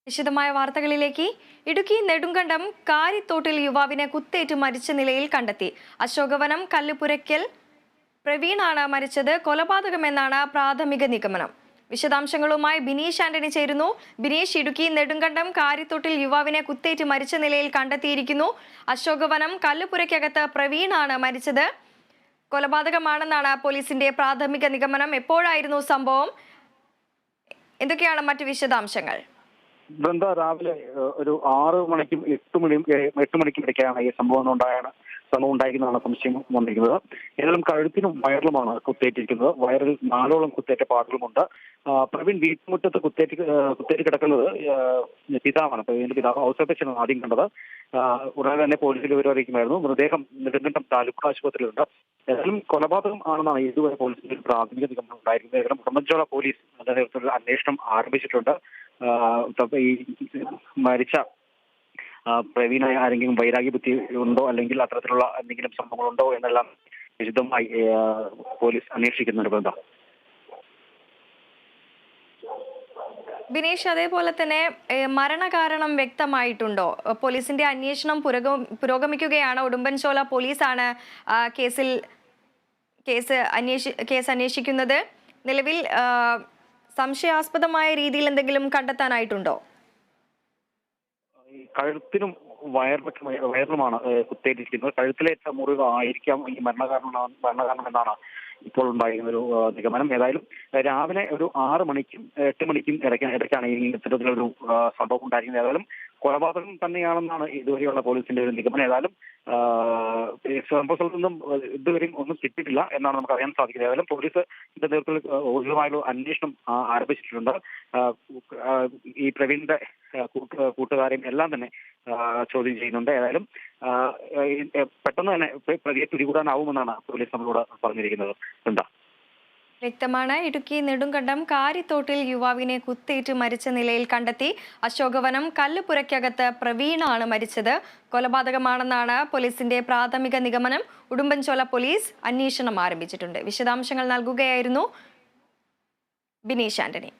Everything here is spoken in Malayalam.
വിശദമായ വാർത്തകളിലേക്ക്. ഇടുക്കി നെടുങ്കണ്ടം കാരിത്തോട്ടിൽ യുവാവിനെ കുത്തേറ്റ് മരിച്ച നിലയിൽ കണ്ടെത്തി. അശോകവനം കല്ലുപുരയ്ക്കൽ പ്രവീണാണ് മരിച്ചത്. കൊലപാതകമെന്നാണ് പ്രാഥമിക നിഗമനം. വിശദാംശങ്ങളുമായി ബിനീഷ് ആന്റണി ചേരുന്നു. ബിനീഷ്, ഇടുക്കി നെടുങ്കണ്ടം കാരിത്തോട്ടിൽ യുവാവിനെ കുത്തേറ്റ് മരിച്ച നിലയിൽ കണ്ടെത്തിയിരിക്കുന്നു. അശോകവനം കല്ലുപുരയ്ക്കകത്ത് പ്രവീണാണ് മരിച്ചത്. കൊലപാതകമാണെന്നാണ് പോലീസിന്റെ പ്രാഥമിക നിഗമനം. എപ്പോഴായിരുന്നു സംഭവം? എന്തൊക്കെയാണ് മറ്റു വിശദാംശങ്ങൾ? ബൃന്ദ, രാവിലെ ഒരു 6 മണിക്കും 8 മണിക്കും ഇടയ്ക്കാണ് ഈ സംഭവം ഉണ്ടായിരിക്കുന്നതാണ് സംശയം വന്നിരിക്കുന്നത്. ഏതായാലും കഴുത്തിനും വയറിലുമാണ് കുത്തേറ്റിരിക്കുന്നത്. വയറിൽ 4ഓളം കുത്തേറ്റ പാടുകളുമുണ്ട്. പ്രവീൺ വീട്ടുമുറ്റത്ത് കുത്തേറ്റ് കിടക്കുന്നത് പിതാവാണ്. പ്രവീണിന്റെ പിതാവ് ഔസേപ്പച്ചനാണ് ആദ്യം കണ്ടത്. ഉടനെ തന്നെ പോലീസിൽ വിവരം അറിയിക്കുമായിരുന്നു. മൃതദേഹം നെടുങ്കണ്ടം താലൂക്ക് ആശുപത്രിയിലുണ്ട്. ഏതായാലും കൊലപാതകം ആണെന്നാണ് ഇതുവരെ പോലീസിന്റെ പ്രാഥമിക നിഗമനം ഉണ്ടായിരിക്കുന്നത്. ഏതായാലും ഉടുമ്പൻചോല പോലീസ് നേതൃത്വത്തിൽ അന്വേഷണം ആരംഭിച്ചിട്ടുണ്ട്. ഈ മരിച്ച പ്രവീണ ആരെങ്കിലും വൈരാഗ്യ ബുദ്ധി ഉണ്ടോ, അല്ലെങ്കിൽ അത്തരത്തിലുള്ള എന്തെങ്കിലും സംഭവങ്ങളുണ്ടോ എന്നെല്ലാം വിശദമായി പോലീസ് അന്വേഷിക്കുന്നുണ്ട്. ബന്ധം ബിനീഷ്, അതേപോലെ തന്നെ മരണകാരണം വ്യക്തമായിട്ടുണ്ടോ? പോലീസിന്റെ അന്വേഷണം പുരോഗമിക്കുകയാണ്. ഉടുമ്പൻചോല പോലീസാണ് കേസ് അന്വേഷിക്കുന്നത്. നിലവിൽ സംശയാസ്പദമായ രീതിയിൽ എന്തെങ്കിലും കണ്ടെത്താനായിട്ടുണ്ടോ? കഴുത്തിനും വയറിലുമാണ് കുത്തേറ്റിരിക്കുന്നത്. കഴുത്തിലേറ്റ മുറിവ് ആയിരിക്കാം ഈ മരണകാരണം എന്നാണ് ഇപ്പോൾ ഉണ്ടായിരുന്ന ഒരു നിഗമനം. ഏതായാലും രാവിലെ ഒരു 6 മണിക്കും 8 മണിക്കും ഇടയ്ക്കാണ് ഈ ഇത്തരത്തിലൊരു സംഭവം ഉണ്ടായിരിക്കുന്നത്. ഏതായാലും കൊലപാതകം തന്നെയാണെന്നാണ് ഇതുവരെയുള്ള പോലീസിന്റെ ഒരു നിഗമനം. ഏതായാലും സംഭവത്തിൽ നിന്നും ഇതുവരെയും ഒന്നും കിട്ടിയിട്ടില്ല എന്നാണ് നമുക്ക് അറിയാൻ സാധിക്കുന്നത്. ഏതായാലും പോലീസ് ഇതിന്റെ നേതൃത്വത്തിൽ ഊർജിതമായുള്ള അന്വേഷണം ആരംഭിച്ചിട്ടുണ്ട്. ഈ പ്രവീണിന്റെ കൂട്ടുകാരെയും എല്ലാം തന്നെ ചോദ്യം ചെയ്യുന്നുണ്ട്. ഏതായാലും പെട്ടെന്ന് തന്നെ പ്രതിയെ പിടികൂടാനാവുമെന്നാണ് പോലീസ് നമ്മളോട് പറഞ്ഞിരിക്കുന്നത്. എന്താ വ്യക്തമാണ്. ഇടുക്കി നെടുങ്കണ്ടം കാരിത്തോട്ടിൽ യുവാവിനെ കുത്തേറ്റ് മരിച്ച നിലയിൽ കണ്ടെത്തി. അശോകവനം കല്ലുപുരയ്ക്കകത്ത് പ്രവീണാണ് മരിച്ചത്. കൊലപാതകമാണെന്നാണ് പോലീസിന്റെ പ്രാഥമിക നിഗമനം. ഉടുമ്പൻചോല പോലീസ് അന്വേഷണം ആരംഭിച്ചിട്ടുണ്ട്. വിശദാംശങ്ങൾ നൽകുകയായിരുന്നു ബിനീഷ് ആന്റണി.